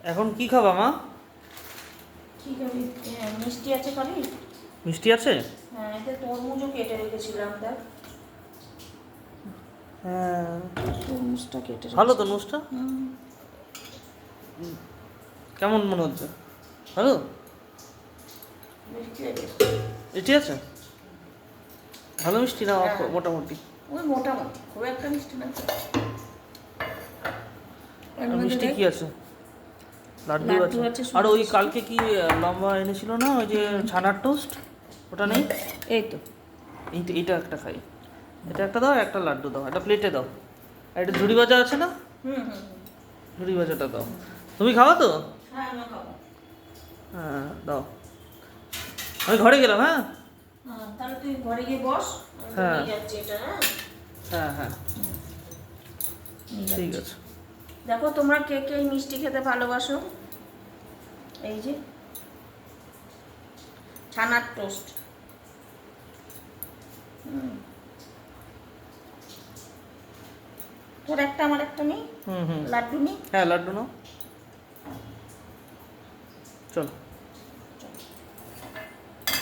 এখন কি খাবা মা? কি খাবি? মিষ্টি আছে খাবি? মিষ্টি আছে? হ্যাঁ, এতে তরমুজও কেটে রেখেছিলাম, দেখ। হ্যাঁ, তরমুজটা কেটে ভালো রেখেছি। তরমুজটা। কেমন মনে হচ্ছে? ভালো মিষ্টি আছে। মিষ্টি আছে? ভালো মিষ্টি না হ্যাঁ। মোটামুটি? ওই মোটামুটি, খুব একটা মিষ্টি না। এর আর মধ্যে মিষ্টি দেখ, কি আছে? লাড্ডু লাড্ডু আছে। আছে, আর সুজি ওই মিষ্টি। কালকে কি লম্বা এনেছিল না, ওই যে ছানার টোস্ট, ওটা নেই? এই তো। এইটা একটা খাই, এটা একটা দাও, একটা লাড্ডু দাও, একটা প্লেটে দাও। আর একটা ঝুড়ি ভাজা আছে না? হুম হুম হুম। ঝুড়ি ভাজাটা দাও। তুমি খাওয়া তো? হ্যাঁ, আমি খাবো। হ্যাঁ দাও। আমি ঘরে গেলাম। হ্যাঁ হ্যাঁ, তাহলে তুই ঘরে গিয়ে বস, আমি তো হ্যাঁ নিয়ে যাচ্ছি এটা। হ্যাঁ, হ্যাঁ হ্যাঁ নিয়ে ঠিক যাচ্ছি। আছে। দেখো, তোমরা কে কে এই মিষ্টি খেতে ভালোবাসো? এই যে ছানার টোস্ট। তোর একটা, আমার একটা নেই। হুম হুম লাড্ডু নেই। হ্যাঁ লাড্ডু নাও, চলো।